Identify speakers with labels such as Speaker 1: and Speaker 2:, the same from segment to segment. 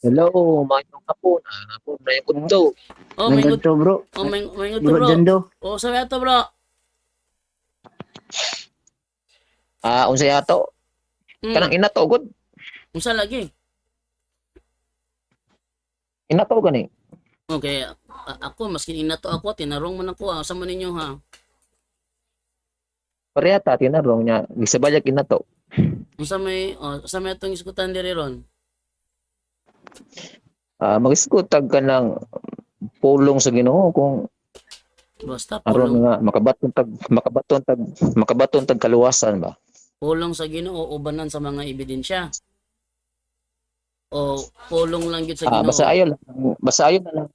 Speaker 1: Hello, mayong hapon. Hapon na yung kunto.
Speaker 2: Oh,
Speaker 3: May
Speaker 2: maingot.
Speaker 3: ganito bro.
Speaker 2: Oh, maingot to,
Speaker 3: Bro
Speaker 2: bro.
Speaker 3: Jando.
Speaker 2: Oh, sabi ato, bro.
Speaker 1: Unsay ato? Kanang
Speaker 2: Hmm.
Speaker 1: inato gud.
Speaker 2: Unsa lagi?
Speaker 1: Inato gani.
Speaker 2: Okay, ako maskin inato ako, tinarong man ako. Sa man ninyo ha.
Speaker 1: Parehata tinarong niya gisabayag inato.
Speaker 2: Unsa may atong iskutan diri ron?
Speaker 1: Magisgutag ka ng pulong sa Ginoo kung
Speaker 2: Basta
Speaker 1: aron
Speaker 2: pulong
Speaker 1: nga makabaton tag kaluwasan ba.
Speaker 2: pulong sa Ginoo ubanan sa mga ebidensya. O pulong lang gyud sa
Speaker 1: Basta
Speaker 2: Ginoo.
Speaker 1: ayon lang basta ayon na lang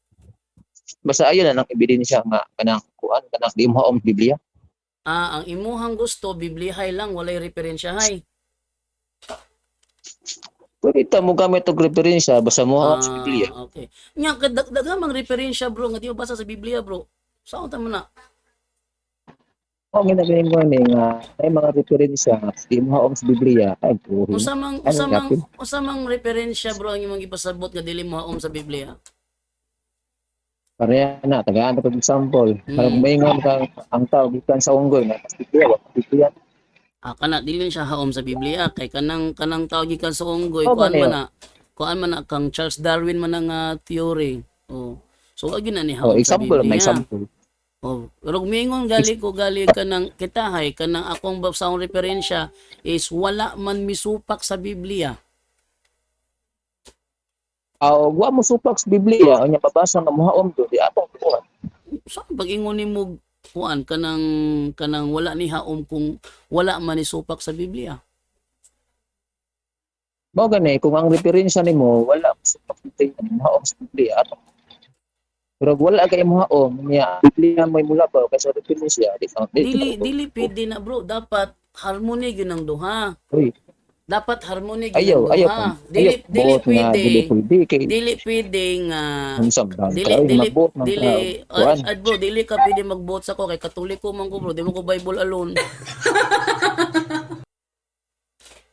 Speaker 1: basta ayon na lang ebidensya nga kanang kuan kanang di mohaom Biblia.
Speaker 2: Ang imuhang gusto Bibliahay lang walay referensyahay.
Speaker 1: Pwede ta mo gamit og referensya basta mohaom sa Biblia.
Speaker 2: Okay. Nya kadagdagang referensya bro nga di mo basa sa Biblia bro. Saan ta man na?
Speaker 1: Ang ginagaling ko ni nga ay mga referensya nga di mohaom sa Biblia ay buhi.
Speaker 2: Usamang
Speaker 1: Ano
Speaker 2: usamang
Speaker 1: yapin?
Speaker 2: usamang referensya bro ang imong gipasabot nga dili mohaom sa Biblia.
Speaker 1: Pareha na, tagaan ko example. Parang
Speaker 2: Mm.
Speaker 1: maingon ka ang tao gikan sa unggoy na Biblia, wa Biblia.
Speaker 2: Kana dili siya haom sa Biblia kay kanang tawag gikan sa unggoy
Speaker 1: O ba niyo?
Speaker 2: kuan man na kang Charles Darwin man ang theory. Oh. So agi na ni haom sa
Speaker 1: Example, may
Speaker 2: Biblia.
Speaker 1: example.
Speaker 2: Oh, pero mingon gali kanang kitahay kanang akong basahong referensya is wala man misupak sa Biblia.
Speaker 1: Wa mo supak sa Biblia, unya babasa nga mohaom do di atong tuon.
Speaker 2: Saan pag-ingon nimo kuan kanang wala ni haom kung wala man isupak sa Biblia.
Speaker 1: Mao gani kung ang referensya nimo wala mo supak sa mohaom sa Biblia atong. Pero wala kay mohaom niya Biblia may mula ba kay sa referensya di ka
Speaker 2: Dili pwede na bro, dapat harmony gyud ang duha.
Speaker 1: Uy,
Speaker 2: Dapat harmony
Speaker 1: ayaw
Speaker 2: gyud ang
Speaker 1: ayaw
Speaker 2: duha.
Speaker 1: ayaw
Speaker 2: Dili
Speaker 1: buot nga dili pwede kay
Speaker 2: dili pwede nga
Speaker 1: unsang daan
Speaker 2: dili
Speaker 1: ka
Speaker 2: dili
Speaker 1: magbuot man
Speaker 2: dili
Speaker 1: ka kuan.
Speaker 2: bro, dili ka pwede mag-vote sa ko kay Katoliko man ko bro, di mo ko Bible alone.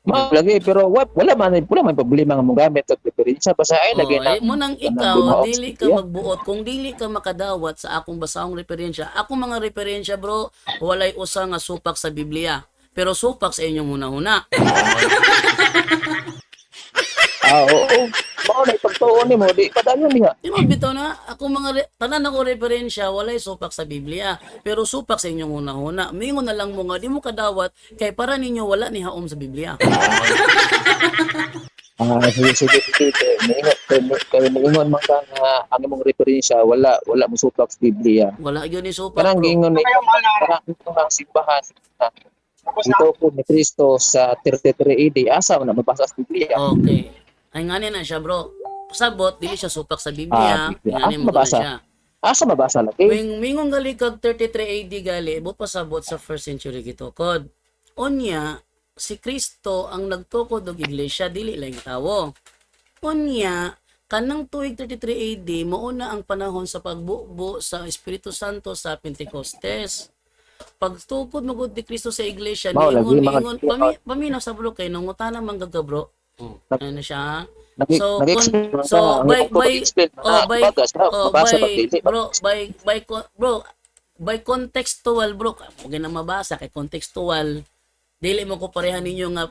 Speaker 1: Lagi pero wala man problema nga mo gamit og referensya basta ay lagi na
Speaker 2: Mo nang
Speaker 1: kanang
Speaker 2: ikaw
Speaker 1: di mohaom sa
Speaker 2: dili ka
Speaker 1: Biblia.
Speaker 2: magbuot kung dili ka makadawat sa akong basahong referensya. Akong mga referensya bro, walay usa nga supak sa Biblia. Pero supak sa inyong hunahuna.
Speaker 1: Oo. Mao na pagtuon nimo di padayon niya.
Speaker 2: Di mo bitaw na ako tanan ako referensya walay supak sa Biblia pero supak sa inyong hunahuna. Mingon na lang mo nga di mo kadawat kay para ninyo wala ni haom sa Biblia.
Speaker 1: Sige. Maingon man ka nga ang imong referensya wala mo supak sa Biblia.
Speaker 2: Wala gyud ni supak
Speaker 1: Kanang
Speaker 2: bro.
Speaker 1: giingon ni kanang itong simbahan na ito po ni Kristo sa 33 AD asa na mabasa sa Biblia.
Speaker 2: Okay. Ay ngani na siya bro. Pasabot dili siya supak sa Biblia.
Speaker 1: Biblia.
Speaker 2: Ngani mo na
Speaker 1: Mabasa.
Speaker 2: siya.
Speaker 1: Asa mabasa lagi?
Speaker 2: Mingon gali kag 33 AD gali, but pasabot sa 1st century gitukod. Unya, si Kristo ang nagtukod og iglesia dili lang tawo. Unya, kanang tuig 33 AD mauna ang panahon sa pagbubo sa Espiritu Santo sa Pentecostes. Pagtukod mo gud ni Kristo sa iglesia,
Speaker 1: Mao lagi
Speaker 2: niingon
Speaker 1: mga
Speaker 2: paminaw sa bro kay nangutana man gaga bro. Ano na siya?
Speaker 1: nag-explain man
Speaker 2: So
Speaker 1: ka ang
Speaker 2: by
Speaker 1: imong explain bagas mabasa pag dili.
Speaker 2: bro by contextual bro kung na mabasa kay contextual dili mo ko pareha ninyo nga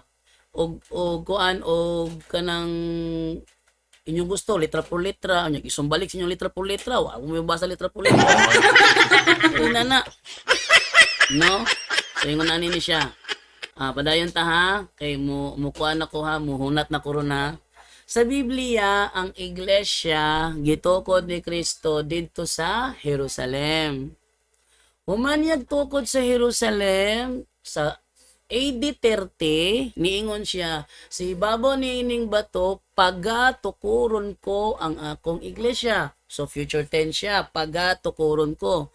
Speaker 2: og kuan og kanang inyong gusto litra por litra nya isumbalik sa inyong litra por litra wa mo mabasa litra por litra ina na no so ingon ani ni siya padayon ta ha kay mo kuan ako ha muhunat na ko ron ha. Sa Biblia, ang iglesia gitukod ni Kristo didto sa Jerusalem. Humanyag tukod sa Jerusalem sa AD 30, niingon siya, si babo niining bato, pagatukuron ko ang akong iglesia. So future tense siya, pagatukuron ko.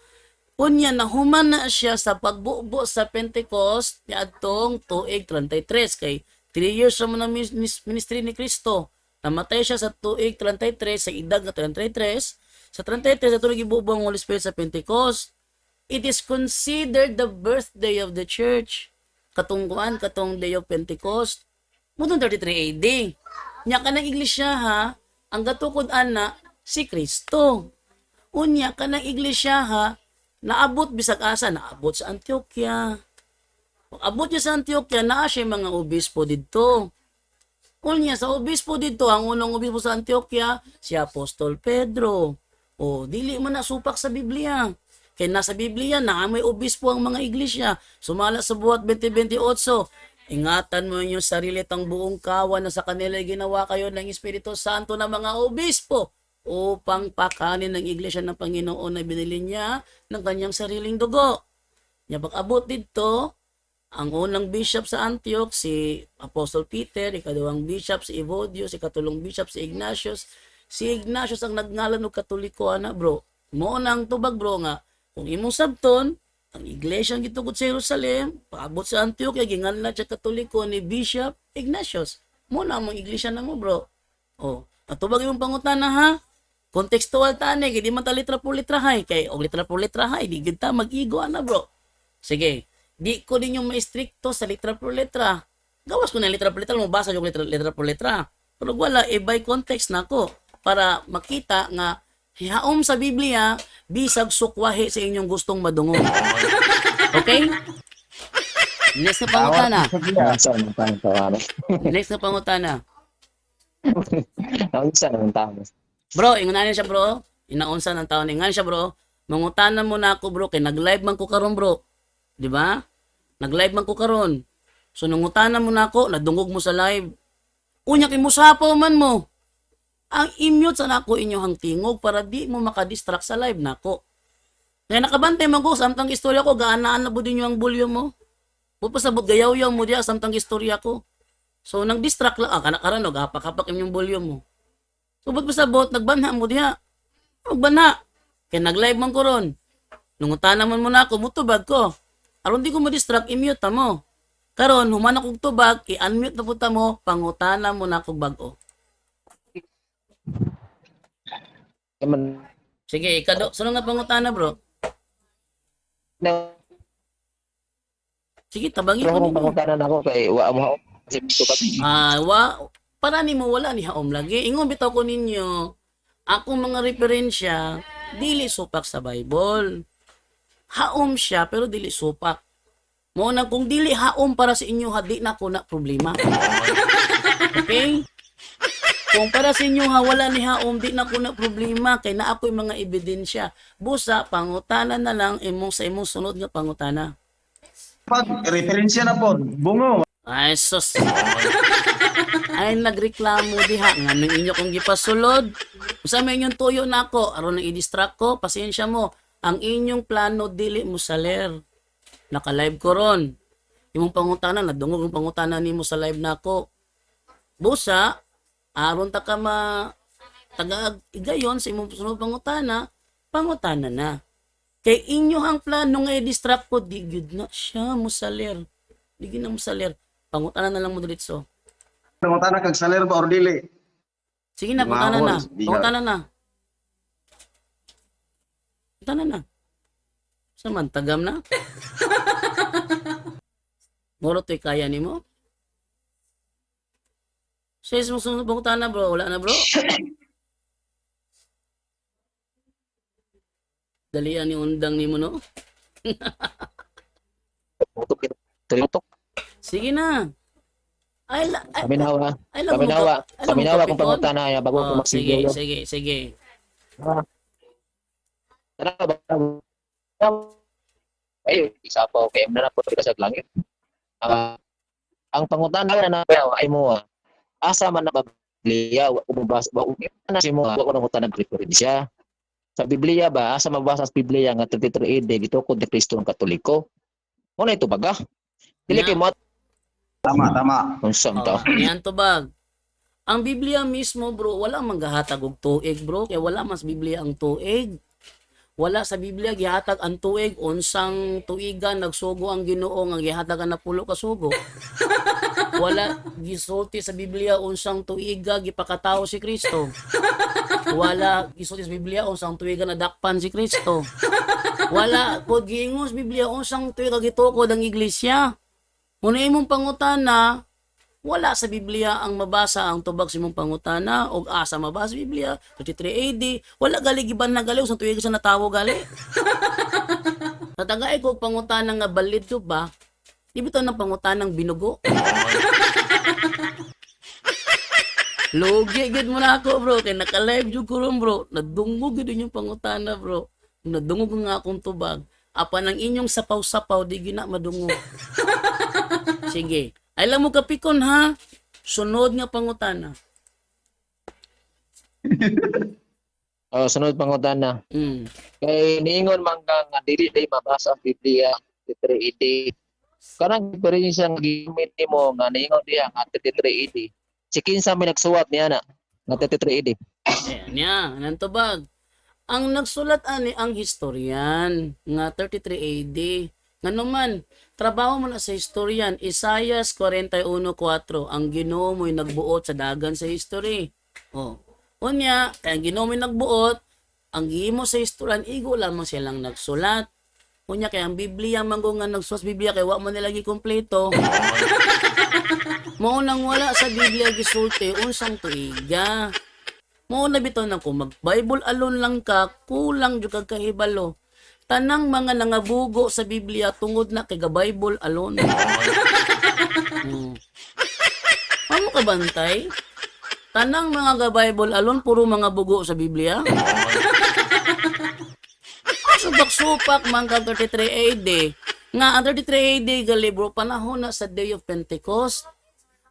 Speaker 2: Unya na human na siya sa pagbubo sa Pentecost niadtong tuig 33 kay 3 years ra man ang ministry ni Kristo. Namatay siya sa tuig 33 sa edad na 33. Sa 33 sa tuig gibubo ang Holy Spirit sa Pentecost. It is considered the birthday of the church. Katong day of Pentecost. Mudong 33 AD. Nya kanang iglesia ha, ang gatukod ana si Kristo. Unya kanang iglesia ha, naabot bisag asa, naabot sa Antioquia. Pag abot niya sa Antioquia, naa siya mga obispo didto. Unya sa obispo didto, ang unang obispo sa Antioquia, si Apostol Pedro. O, dili man nasupak sa Biblia. Kaya nasa Biblia, may obispo ang mga iglesia. Sumala sa buhat 2028. Ingatan mo yung sarili tang buong kawan na sa kanila ginawa kayo ng Espiritu Santo ng mga obispo upang pakanin ng iglesia ng Panginoon na binili niya ng kanyang sariling dugo. Nya pag-abot dito, ang unang bishop sa Antioch, si Apostle Peter, ikadawang bishop si Evodius, ikatulong bishop si Ignatius. Si Ignatius ang nagngalan ng Katoliko, bro. Mo nang tubag, bro, nga. Kung imong sabton, ang iglesia ang gitugod sa Jerusalem, paabot sa Antioch, ginganlan siya Katoliko ni Bishop Ignatius. Mo na ang iglesia na mo, bro. O, natubag imong pangutana, ha? Contextual tani, di man ta litra po litrahay. Kay, o litra po litrahay, di kita mag-igo, bro. Sige. Di ko din yung ma-stricto sa litra por letra. Gawas ko na litra por letra, mabasa yung litra por letra. Pero wala, by context na ako. Para makita nga, hihaom sa Biblia, bisag sukwahe sa inyong gustong madungog. Okay? Next na pangutana. Next na pangutana.
Speaker 1: Naunsa ng tao.
Speaker 2: Bro, ingunanin siya bro. Inaunsa ng taon. Ingunanin siya bro. Mangutana mo na ako bro. Kay nag-live man ko karon bro. Di ba? Nag-live man ko karon. So nangutana mo na ako, nadungog mo sa live. Unya kay musapaw man mo. Ang i-mute sa nako inyong tingog para di mo makadistract sa live nako. Kaya nakabantay man ko samtang istorya ko gaanaan na budin niyo ang volume mo. Pupasabot gayaw-yaw mo diya samtang istorya ko. So nang distract lang kana karon og hapak-hapak inyong volume mo. So ba't pasabot nagbanha mo diya? Magbanha. Kaya nag-live man ko ron. Nangutana man mo na ako, mutubag ko. Aron di ko ma-distract, i-mute mo. Karon, human akong tubag, i-unmute na puta mo, pangutana mo na akong bago. Sige, ikado. Sino nga pangutana, bro? Sige, tabangin ko nimo.
Speaker 1: Pangutana na ako kay wa mo kasi tubag.
Speaker 2: Para nimo wala ni haom lagi. Ingon bitaw ko ninyo, akong mga referensya, dili supak sa Bible. Haom siya pero dili supak. Mo na kung dili haom para sa inyo di na ko na problema. Okay? Kung para sa inyo wala ni haom di na ko na problema kay na ako'y mga ebidensya. Busa pangutana na lang sa imong sunod nga pangutana.
Speaker 3: Pag referensya na po, bungo.
Speaker 2: Ay sus. Ay nagreklamo diha nga nang inyo kong gipasulod. Usa may inyong tuyo nako aron nang i-distract ko, pasensya mo. Ang inyong plano dili mo saler. Naka-live ko ron. Imong pangutana, nadungog ang pangutana nimo sa live nako. Busa, aron ta ka taga-igayon sa imong sunod pangutana na. Kay inyo ang plano nga i-distract ko, di gyud na siya mo saler. Di gyud na mo saler. Pangutana na lang mo diretso.
Speaker 3: Pangutana kag saler ba or dili?
Speaker 2: Sige na, pangutana na. Pangutana na. Pangutana na. Saman, tagam na. Moro to'y kaya ni mo? Says mo sunod pangutana bro. Wala na bro. Dalian yung undang ni mo no?
Speaker 1: Tutok.
Speaker 2: Sige na.
Speaker 1: Paminawa kung pangutana ya bago ko magsigaw.
Speaker 2: Sige.
Speaker 1: Ay, isa pa okay na po sa langit. Ang pangutana na ay mo asa man na Biblia wa umabasa ba na si mo wa ko nang utanang referensya. Sa Biblia ba asa mabasa sa Biblia nga 33 AD dito ko de Kristo ng Katoliko. Mo na ito baga. Dili kay mo
Speaker 3: Tama.
Speaker 1: unsam to.
Speaker 2: Yan to bag. Ang Biblia mismo bro, wala man gahatag og tuig bro, kaya wala mas Biblia ang tuig. Wala sa Biblia gihatag ang tuig unsang tuigan nagsugo ang Ginoo nga gihatagan na pulo ka sugo. Wala gisulti sa Biblia unsang tuiga gipakatao si Kristo. Wala gisulti sa Biblia unsang tuiga nadakpan si Kristo. Wala pod giingos Biblia unsang tuiga gitukod ang iglesia. Muna imong pangutana, wala sa Biblia ang mabasa ang tubag sa imong pangutana o asa mabasa sa Biblia 33 AD wala gali giban na gali usang tuig sa natawo gali. Natagay ko pangutana nga balid to ba? Di bitaw ng pangutanang binugo. Logi gid mo na ako bro kay naka-live jud ko ron bro. Nadungog gid yung pangutana bro. Nadungog nga akong tubag. Apa ng inyong sapaw-sapaw di gina madungog. Sige. Ay lang mo kapikon ha. Sunod nga pangutana.
Speaker 1: Sunod pangutana.
Speaker 2: Mm.
Speaker 1: Kay niingon man ka nga dili day mabasa ang Biblia 33 AD. Kanang diferensya nga gimit nimo nga niingon diha nga 33 AD. Si kinsa may nagsuwat niya na nga 33 AD.
Speaker 2: Ayan niya. Anong tubag? Ang nagsulat ani ang historian nga 33 AD. Nga naman, trabaho mo na sa historian, Isaias 41:4, ang Ginoo mo'y nagbuot sa dagan sa history. Oh. Unya, kaya ang Ginoo mo'y nagbuot, ang gihimo sa historian, igo lamang silang nagsulat. Unya, kaya ang Biblia, manggo nga nagsulat sa Biblia, kaya wak mo nilagi kompleto. Maunang wala sa Biblia gisulti, unsang tuiga. Mauna bitaw na kung mag-Bible alone lang ka, kulang jud kag kahibalo. Tanang mga nangabugo sa Biblia tungod na kay Bible alone. Ano ka bantay? Tanang mga Bible alone puro mga bugo sa Biblia. Supak-supak mga 33 AD. Nga ang 33 AD galibro panahon na sa Day of Pentecost.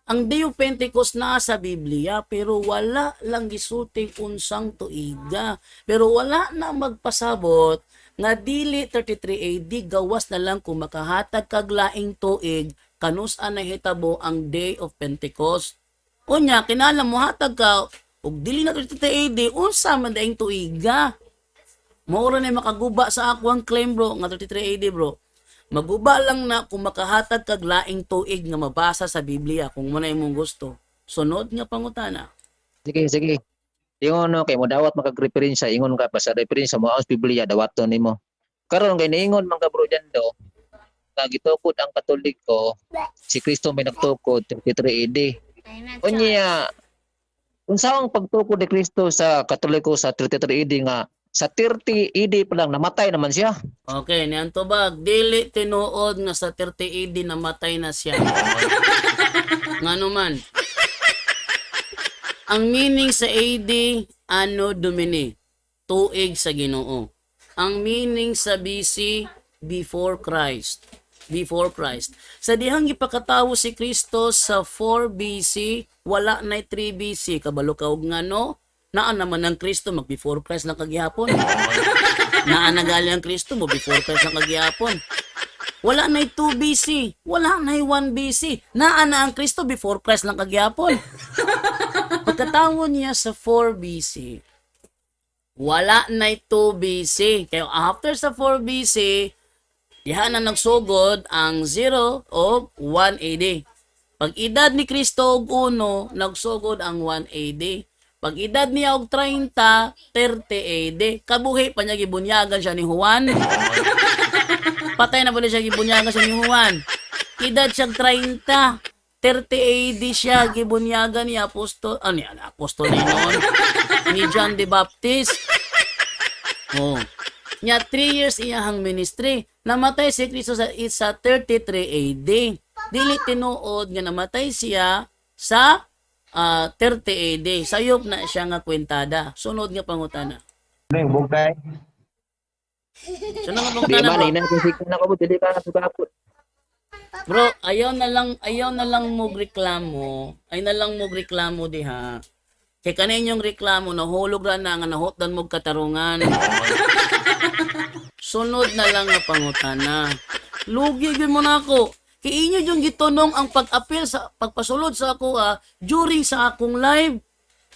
Speaker 2: Ang Day of Pentecost na sa Biblia pero wala lang gisuting unsang tuiga. Pero wala na magpasabot nga dili 33 AD gawas na lang kung makahatag kag laing tuig kanus-an na hitabo ang Day of Pentecost. Unya kinahanglan mo hatag ka og dili na 33 AD unsa man daing tuiga. Mao ra na makaguba sa ako ang claim bro nga 33 AD bro. Maguba lang na kung makahatag kag laing tuig nga mabasa sa Biblia kung mo na imong gusto. Sunod nga pangutana.
Speaker 1: Sige. Ingon no kay mo dawat makagreferensya ingon ka pa sa referensya mo ang Biblia dawaton nimo. Karon kay niingon man ka bro diyan do nga gitukod ang Katoliko si Kristo may nagtukod 33 AD. Unya unsa ang pagtukod ni Kristo sa Katoliko sa 33 AD nga sa 30 AD pa lang namatay naman siya.
Speaker 2: Okay, niyan tubag dili tinuod nga sa 30 AD namatay na siya. Ngano man? Ang meaning sa AD Anno Domini, tuig sa Ginoo. Ang meaning sa BC before Christ. Before Christ. Sa dihang ipakatawo si Kristo sa 4 BC, wala na 3 BC. Kabalo ka og ngano? Naan naman ang Kristo mag before Christ lang kagihapon. Naan nagali ang Kristo mo before Christ lang kagihapon. Wala na 2 BC, wala na 1 BC. Naan na ang Kristo before Christ lang kagihapon. Pagkatawo niya sa 4 BC, wala na 2 BC. Kaya after sa 4 BC, diha na nagsugod ang 0 o 1 AD. Pag edad ni Kristo og 1, nagsugod ang 1 AD. Pag edad niya og 30, 30 AD. Kabuhi pa niya gibunyagan siya ni Juan. Patay na ba niya gibunyagan siya ni Juan? Edad siya 30, 30 AD siya gibunyagan ni apostol, apostol ni noon, ni John the Baptist. Oh. Nya 3 years iyahang ministry. Namatay si Kristo sa 33 AD. Dili tinuod nga namatay siya sa 30 AD. Sayop na siya nga kwentada. Sunod nga pangutana.
Speaker 3: Ano yung bugay?
Speaker 2: Sunod nga
Speaker 1: Di
Speaker 2: pangutana
Speaker 1: man
Speaker 2: bro.
Speaker 1: ina kung sikon na ko dili ka nasugapot.
Speaker 2: Bro, ayaw na lang mo reklamo. Ay na lang mo reklamo diha. Kay kaninyong reklamo nahulog ra na nga nahutdan mo katarungan. Sunod na lang nga pangutana. Lugi gyud mo na ako. Kay inyo yung gitunong ang pag-appeal sa pagpasulod sa ako during sa akong live.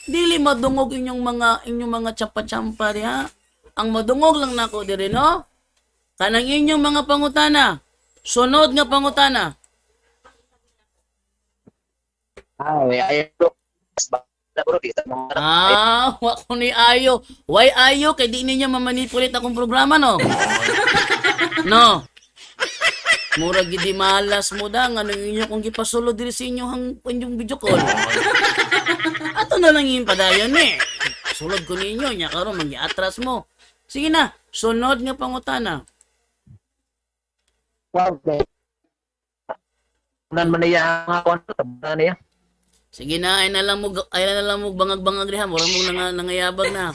Speaker 2: Dili madungog inyong mga tsampa-tsampa diha. Ang madungog lang nako diri no. Kanang inyong mga pangutana. Sunod nga pangutana.
Speaker 1: Ay bro kita mo.
Speaker 2: Wa ko ni ayo. Why ayo kay di ninyo mamanipulate akong programa no. No. Mura gidi malas mo da nga nang inyo kung gipasulo diri sa inyong video call. Ato na lang yung padayon eh. Sulod ko ninyo nya karon mangiatras mo. Sige na, sunod nga pangutana.
Speaker 1: Wow, okay. Unan man niya ang ako ano, tabunan niya.
Speaker 2: Sige na, ay na lang mo bangag-bangag diha, mura mo nangayabag na.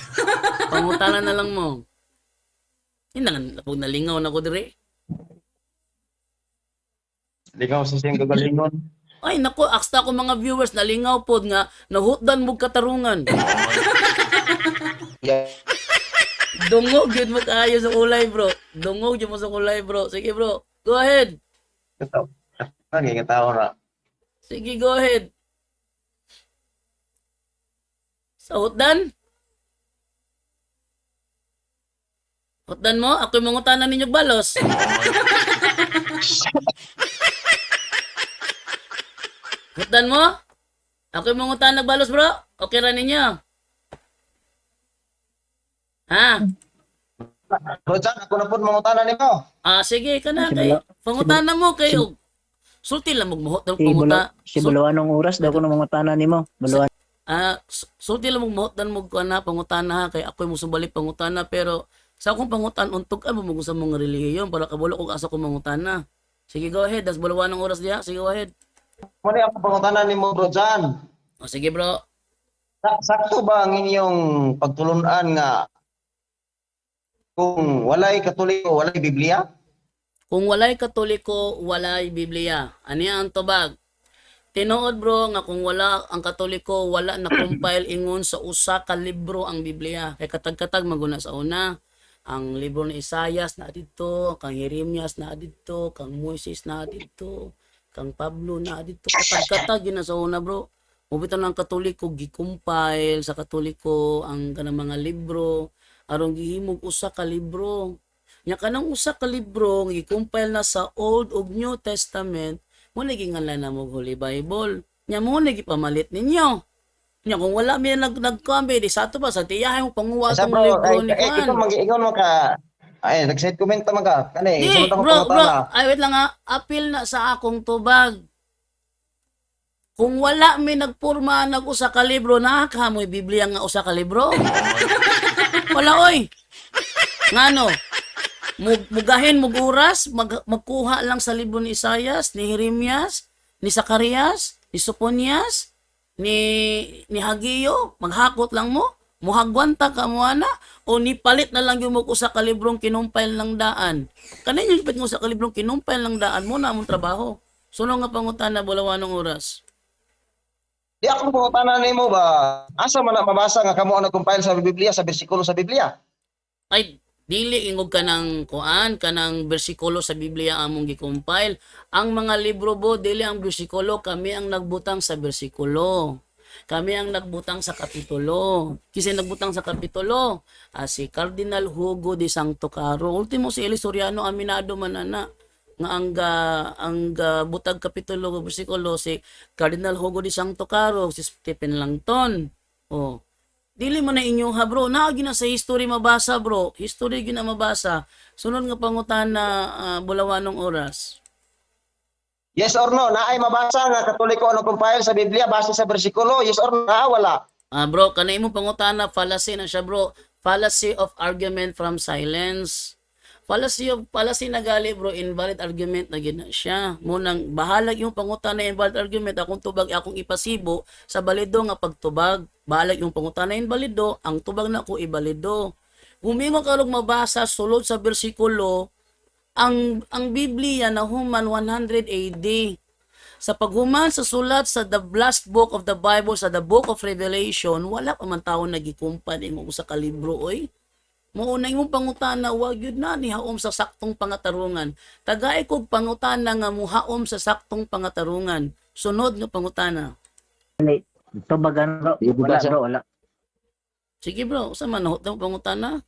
Speaker 2: Pangutana na lang mo. Hindi na nalingaw na ko diri.
Speaker 3: Ligaw sa siyang gagalingon.
Speaker 2: Ay nako, aksta ko mga viewers nalingaw pod nga nahutdan mo katarungan.
Speaker 1: Yeah.
Speaker 2: Dungog yun mo kaayo sa kulay, bro. Dungog yun mo sa kulay, bro. Sige, bro. Go ahead.
Speaker 3: Ito. Naging tao na.
Speaker 2: Sige, go ahead. Sa hutdan? Hutdan mo? Ako'y mangutanan ninyo balos. Hutdan mo? Ako'y mangutanan balos, bro. Okay ra ninyo? Ha?
Speaker 3: Rojan, ako na po mangutanan nimo.
Speaker 2: Sige ka na kay. Pangutanan mo kayo. Sulti lang magmuhot ng panguta.
Speaker 4: Si Bulawan ng oras daw ko na mga tanan nimo. Bulawan.
Speaker 2: Sulti lang magmuhot dan mo na pangutana ha kay ako'y musubalik pangutana pero sa akong pangutan untog mo mo sa mga relihiyon para kabulo ko asa ko mangutana. Sige go ahead, das Bulawan ng oras diha. Sige go ahead.
Speaker 3: Muna ako pangutanan nimo, Rojan.
Speaker 2: Sige bro.
Speaker 3: Sakto ba ang inyong pagtulunan nga kung walay Katoliko, walay Biblia?
Speaker 2: Kung walay Katoliko, walay Biblia. Ani ang tubag? Tinuod bro nga kung wala ang Katoliko, wala na compile ingon sa usa ka libro ang Biblia. Kay katag-katag maguna sa una. Ang libro ni Isaias na dito, kang Jeremias na dito, kang Moises na dito, kang Pablo na dito. Katag-katag yun na sa una bro. Mubito ng Katoliko, gi-compile sa Katoliko ang kanang mga libro. Aron gihimog usa ka libro. Nya kanang usa ka libro nga gi-compile na sa Old ug New Testament, mo naging ngalan na mo Holy Bible. Nya mo nagi pamalit ninyo. Nya kung wala mi nagkambi di sa ato ba sa tiyahay mo panguwa
Speaker 3: Sa
Speaker 2: tong
Speaker 3: bro,
Speaker 2: libro ni
Speaker 3: ikaw mo ka nag-side comment man ka. Kani,
Speaker 2: Di,
Speaker 3: sunod ako
Speaker 2: bro,
Speaker 3: pangutana.
Speaker 2: ay wait lang ha. Appeal na sa akong tubag. Kung wala mi nagpurma nag-usa ka libro, nakakamoy Biblia nga usa ka libro. Wala oy. Ngano? Mugahin muguras, magkuha lang sa libro ni Isaias, ni Jeremias, ni Zacarias, ni Sophonias, ni Hageo, maghakot lang mo, muhagwanta ka mo ana, o ni palit na lang yung usa ka librong kinumpile lang daan. Kanin yung ipit mo sa kalibrong kinumpile lang daan mo na among trabaho. Suno nga pangutana Bulawan ng oras.
Speaker 3: Di ako pangutanan nimo ba? Asa man na mabasa nga kamo ang nag-compile sa Biblia, sa bersikulo sa Biblia?
Speaker 2: Ay dili ingog ka ng kuan kanang bersikulo sa Biblia among gi-compile. Ang mga libro bo dili ang bersikulo, kami ang nagbutang sa bersikulo. Kami ang nagbutang sa kapitulo. Kasi nagbutang sa kapitulo si Cardinal Hugo de Santo Caro. Ultimo si Eli Soriano aminado man ana nga ang butag kapitulo bersikulo si Cardinal Hugo de Santo Caro, si Stephen Langton. Oh. Dili man na inyong ha bro, naagi na sa history mabasa bro. History gyud na mabasa. Sunod nga pangutana Bulawan ng oras.
Speaker 3: Yes or no? Naay mabasa nga Katoliko ang nag-compile sa Biblia base sa bersikulo? Yes or no? Wala.
Speaker 2: Bro, kanay mo pangutana fallacy na siya bro. Fallacy of argument from silence. Fallacy na gali bro, invalid argument na gina siya. Munang bahalag yung pangutana invalid argument, akong tubag akong ipasibo sa balido nga pagtubag. Bahalag yung pangutana invalido, ang tubag na ko ibalido. Humingo ka mabasa sulod sa bersikulo, ang Biblia na human 100 AD. Sa paghuman sa sulat sa the last book of the Bible, sa the book of Revelation, wala pa man taon nagikumpad imo sa kalibro oy. Mauna imong pangutana wag yun na ni haom sa saktong pangatarungan. Tagay kog pangutana nga muhaom sa saktong pangatarungan. Sunod nga pangutana.
Speaker 4: Tubagan bro.
Speaker 1: Di ba
Speaker 4: Wala
Speaker 1: siya?
Speaker 4: bro, wala.
Speaker 2: Sige bro, sa manahot ng pangutana?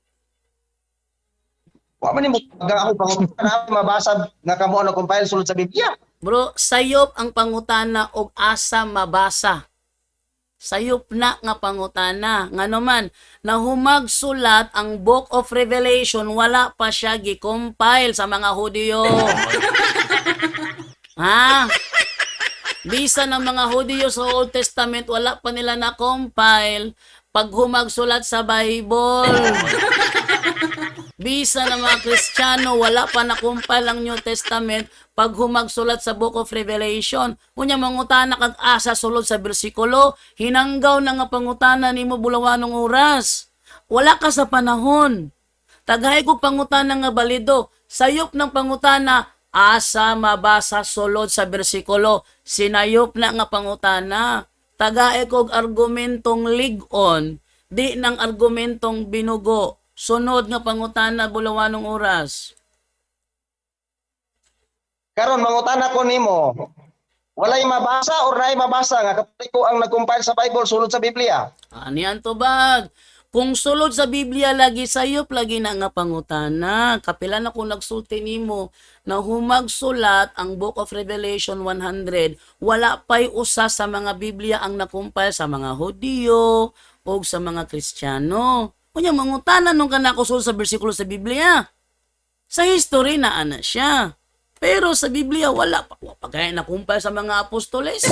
Speaker 3: Wa man nimo ako pangutana mabasa nga kamo ang nag-compile sulod sa Biblia.
Speaker 2: Bro, sayop ang pangutana og asa mabasa. Sayop na nga pangutana. Nga naman, nahumag sulat ang Book of Revelation, wala pa siya gi-compile sa mga Hudyo. Ha? Bisa ng mga Hudyo sa Old Testament, wala pa nila na-compile pag humagsulat sa Bible. Bisa ng mga Kristiyano, wala pa na-compile ang New Testament pag humagsulat sa Book of Revelation. Unya mangutana kag asa sulod sa bersikulo, hinanggaw na nga pangutana nimo bulawanong oras. Wala ka sa panahon. Tagahay ko pangutana nga balido. Sayop ng pangutana, asa mabasa sulod sa bersikulo. Sinayop na nga pangutana. Tagahay ko argumentong lig-on, di ng argumentong binugo. Sunod nga pangutana bulawanong oras.
Speaker 3: Karon mangutana ko nimo, walay mabasa or naay mabasa nga katoliko ang nag-compile sa Bible sulod sa Biblia?
Speaker 2: Aniyan to bag. Kung sulod sa Biblia lagi sayop lagi na nga pangutana. Kapila na kung nagsulti nimo na humagsulat ang Book of Revelation 100, wala pa'y usa sa mga Biblia ang nakumpile sa mga Hudyo o sa mga Kristiyano. Kunya mangutana nung kanako sulod sa bersikulo sa Biblia. Sa history na ana siya. Pero sa Biblia wala pa. Pagkaya nakumpile sa mga apostoles.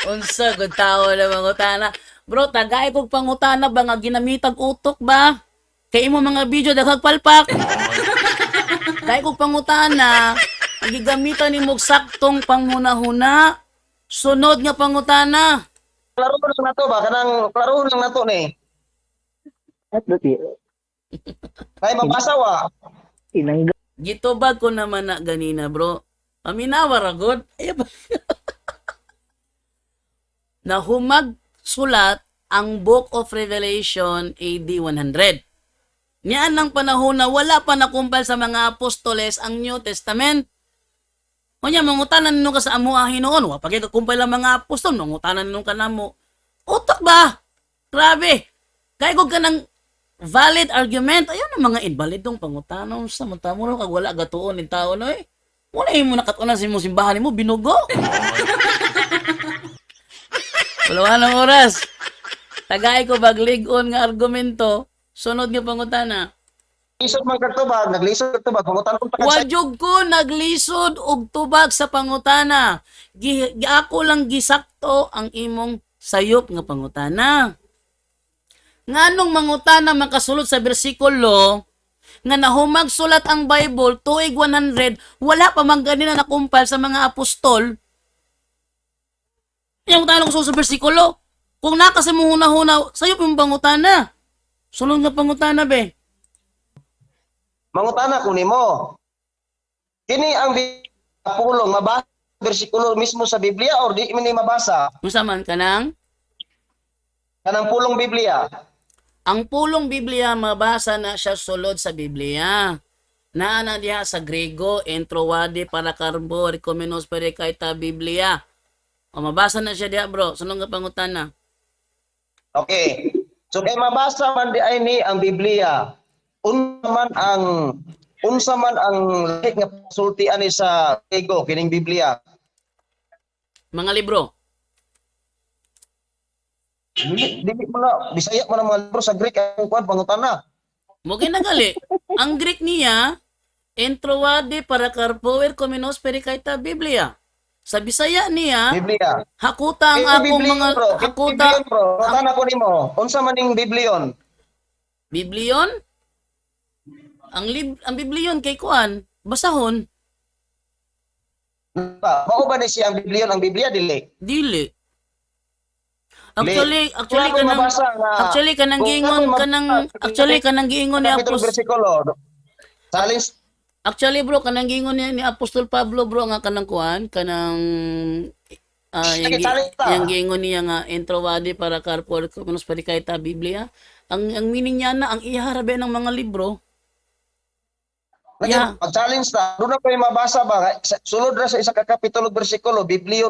Speaker 2: Unsa gud tao na mangutana. Bro, tagay kog pangutana ba nga ginamitag utok ba? Kay imo mga video daghag palpak. Dahil kog pangutana, ang gigamitan nimo saktong panghuna-huna. Sunod nga pangutana.
Speaker 3: Klaro lang nato ba kanang klaro lang nato ni.
Speaker 4: At buti,
Speaker 3: Naay mabasa wa?
Speaker 4: inangga.
Speaker 2: Gitubag ko naman na ganina, bro. Aminawa ragod. Ay ba? Na humagsulat ang Book of Revelation AD 100. Niyan ang panahon na wala pa nakumpal sa mga apostoles ang New Testament. O niya, mangutanan nung ka sa amuahin noon. Wapag ikakumpal ang mga apostol, mangutanan nung ka na mo. Utak ba? Grabe. Kaya kung ka ng valid argument, ayun ang mga invalidong pangutanon sa matamo ro kag wala gatuon ni tao no eh. Wala mo nakatunan sa imong simbahan mo binugo. Wala ng oras. Tagay ko baglig-on nga argumento, sunod nga pangutana.
Speaker 3: Lisod man katubag, naglisod katubag pangutan ko pa
Speaker 2: Wadyog ko naglisod og tubag sa pangutana. Ako lang gisakto ang imong sayop nga pangutana. Nganong mangutana makasulod sa bersikulo nga nahumagsulat ang Bible tuig 100, wala pa man ganina nakumpal sa mga apostol. Yung tanong ko sa bersikulo, kung nakasi mo huna-huna, sayop yung pangutana. Sunod nga pangutana be.
Speaker 3: mangutana ko nimo. Kini ang pulong mabasa bersikulo mismo sa Biblia or di man ni mabasa?
Speaker 2: Unsa man kanang
Speaker 3: Kanang pulong Biblia.
Speaker 2: ang pulong Biblia mabasa na siya sulod sa Biblia. Naana diha sa Grego, Entrowade para Carbo, Recomenos Perekaita Biblia. O mabasa na siya diha bro. Sunod nga pangutana.
Speaker 3: Okay. So kay mabasa man di ay ni ang Biblia. Unsa man ang lahi nga sultian ni sa Grego kining Biblia.
Speaker 2: Mga libro.
Speaker 3: Dili mo na Bisaya man ang mga libro sa Greek ang kuan pangutana.
Speaker 2: Mo ginagali. Ang Greek niya, Entrowade para Carbo, Recomenos Perekaita Biblia. Sa Bisaya niya,
Speaker 3: Biblia.
Speaker 2: hakuta ang
Speaker 3: Kini
Speaker 2: akong
Speaker 3: Biblion,
Speaker 2: mga
Speaker 3: bro. Kini
Speaker 2: hakuta
Speaker 3: Biblion, bro. Pangutana ko nimo. Unsa man ning Biblion?
Speaker 2: Biblion. Ang Biblion kay kuan, basahon,
Speaker 3: Mao ba ni siya ang Biblion ang Biblia dili?
Speaker 2: dili. Actually
Speaker 3: Wala ko
Speaker 2: kanang
Speaker 3: mabasa nga
Speaker 2: actually kanang
Speaker 3: kung
Speaker 2: giingon
Speaker 3: ano
Speaker 2: kanang
Speaker 3: mabasa,
Speaker 2: actually kanang giingon ni
Speaker 3: kapitulo
Speaker 2: Apostol
Speaker 3: bersikulo. Salins
Speaker 2: actually bro kanang giingon ni Apostol Pablo bro nga kanang kuan kanang
Speaker 3: Sige, salita.
Speaker 2: yang giingon niya nga Entrowade para Carpo Recomenos Perekaita Biblia. Ang meaning niya na ang iharabe ng mga libro. Yeah.
Speaker 3: Pag-challenge na, doon na ko yung mabasa ba? Sulod na sa isa ka kapitulo bersikulo, Biblia.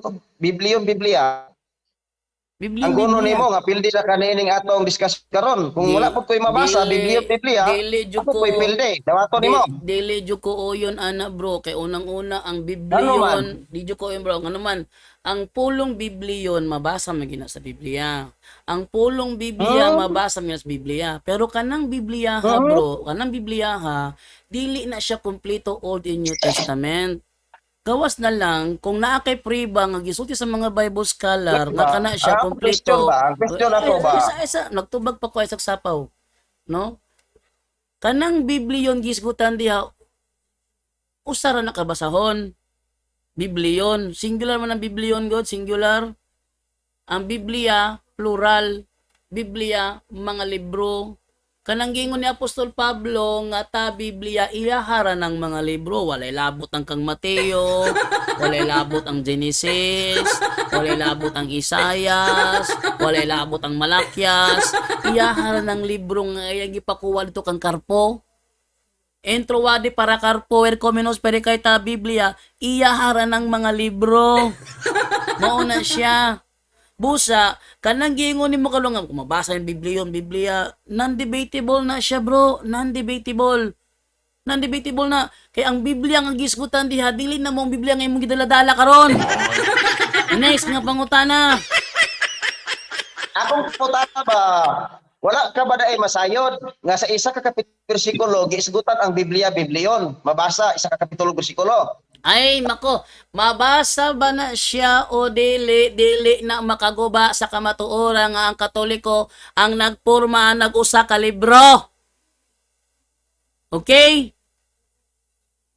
Speaker 2: Biblia,
Speaker 3: Ang kuno
Speaker 2: Biblia.
Speaker 3: nimo nga pildi na kanining atong discuss karon. Kung wala pud ko'y mabasa Biblia,
Speaker 2: dili jud
Speaker 3: ako
Speaker 2: ko
Speaker 3: ko'y pildi. Dawaton nimo.
Speaker 2: dili jud ko oyon ana bro kay unang-una ang
Speaker 3: Ano
Speaker 2: Bibliyon, di jud ko oyon bro. Ano man, ang pulong Bibliyon mabasa man gina sa Biblia. Ang pulong Biblia mabasa man sa Biblia. Pero kanang Biblia ha bro, kanang Biblia ha, dili na siya kompleto Old and New Testament. Gawas na lang kung naa kay priba nga gisulti sa mga Bible scholar nga kana siya
Speaker 3: Question
Speaker 2: kompleto.
Speaker 3: ba? Ang question ako ba?
Speaker 2: Isa nagtubag pa ko isang sapaw, no? Kanang Bibliyon gisgutan diha usara na kabasahon. Bibliyon, singular man ang Bibliyon god, singular. Ang Biblia plural. Biblia mga libro. Kanang gingon ni Apostol Pablo nga ta Biblia iyahara ng mga libro, walay labot ang kang Mateo, walay labot ang Genesis, walay labot ang Isayas, walay labot ang Malakyas, iyahara ng libro nga gipakuha dito kang Karpo. Entro wadi para Karpo ercomenos pere kay ta Biblia iyahara ng mga libro. Mao na siya. Busa, kanang gingon nimo kalungan kung mabasa yung Biblia, non-debatable na siya bro, non-debatable. Non-debatable na. Kaya ang Biblia nga gisgutan diha, dili na mo ang Biblia nga imong gidala-dala karon. Next nga pangutana.
Speaker 3: Akong putana ba? Wala ka ba daay masayod nga sa isa ka bersikulo gisgutan ang Bibliyon. Mabasa isa ka kapitulo bersikulo.
Speaker 2: Ay, nako, mabasa ba na siya o dili na makaguba sa kamatuoran nga ang Katoliko ang nagporma nag-usa ka libro? Okay?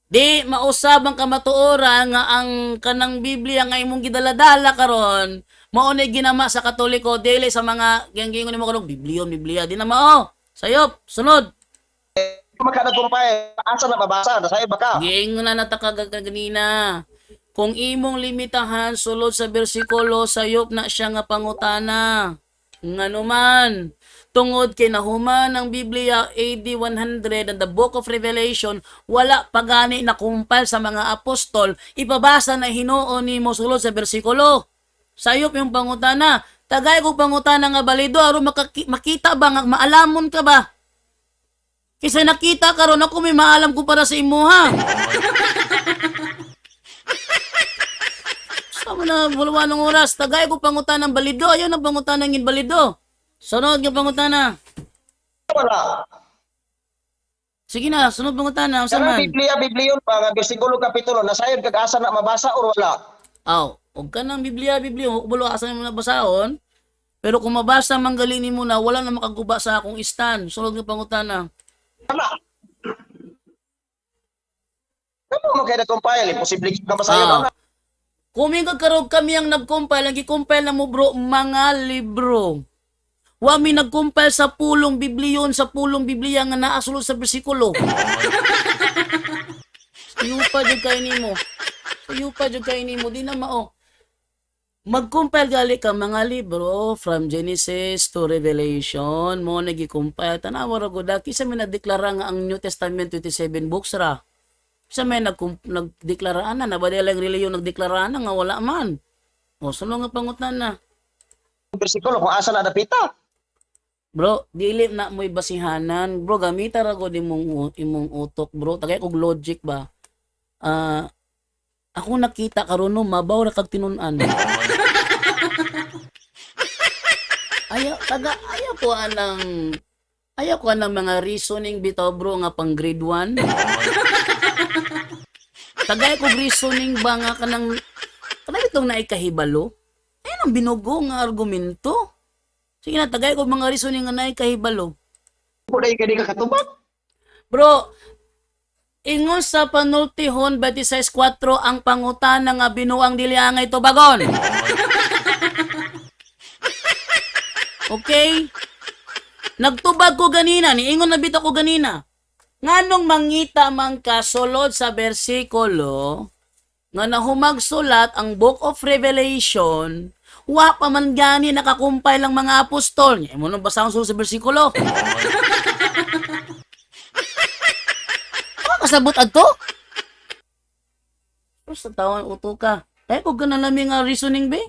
Speaker 2: Di mausab ang kamatuoran nga ang kanang Biblia nga imong gidala-dala karon mao na ginama sa Katoliko dili sa mga gingon nimo karon Biblia di na mao. Sayop, sunod.
Speaker 3: Makadagumpay, asa na mabasa? Nasayo ba ka?
Speaker 2: Giingon na natakagaganina. Kung imong limitahan sulod sa bersikulo, sayop na siya nga pangutana. Nganuman, tungod kay nahuman ang Biblia AD 100 and the Book of Revelation, wala pagani na kumpal sa mga apostol, ipabasa na hinuon nimo sulod sa bersikulo. Sayop yung pangutana. Tagay ko pangutana nga balido, aron makita ba nga maalamon ka ba? Kasi nakita karon ako may maalam ko para sa imo ha. Sama na bulawan ng oras. Tagay ko pangutan ng balido. Ayaw na pangutan ng balido. Sunod yung pangutana.
Speaker 3: Wala.
Speaker 2: Sige na, sunod pangutana.
Speaker 3: Karang
Speaker 2: Usaman.
Speaker 3: Bibliyon pa nga bersikulo kapitulo nasayod kag asa na mabasa or wala?
Speaker 2: Aw, og ka ng Biblia. Bulo asa mo nabasahon. Pero kung mabasa manggalini mo na, wala na makaguba sa akong stand. Sunod yung pangutana.
Speaker 3: Wala. Ano mo kaya na-compile? Imposible ka masayo na.
Speaker 2: Kumingag karog kami ang nag-compile. Ang i-compile na mo bro, mga libro. Wa mi nag-compile sa pulong Bibliyon, sa pulong Biblia nga naasulod sa bersikulo. Sayupa jud kay nimo. Sayupa jud kay nimo di na mao. Mag-compile gali ka mga libro from Genesis to Revelation mo nagi-compile tanawa ra gud kisa may nagdeklara nga ang New Testament 27 books ra. Sa may nagdeklara na nabadala ang reliyon nagdeklara na nga wala man. O sunod nga pangutan na.
Speaker 3: Bersikulo kung asa na dapita.
Speaker 2: Bro, dili na mo'y basihanan. Bro, gamita ra gud imong utok, bro. Tagay kog logic ba. Ako nakita karon no mabaw ra kag tinun-an. Ayaw ko anang mga reasoning bitaw bro nga pang grade 1. Tagay ko reasoning ba nga kanang itong naikahibalo? Ayun ang binugo nga argumento. Sige na, tagay ko mga reasoning nga naikahibalo.
Speaker 3: Kung na ka katubag.
Speaker 2: Bro, ingon sa panultihon 26:4 ang pangutana nga binuang dili angay tubagon. Okay? Nagtubag ko ganina, niingon na bitaw ko ganina. Nganong mangita man ka sulod sa bersikulo nga nahumagsulat ang Book of Revelation, wa pa man gani nakakumpay lang mga apostol. Nya mo nang basahon sulod sa bersikulo. Kasabot adto? Sa tawon uto ka. Kung ganun lang nga reasoning be?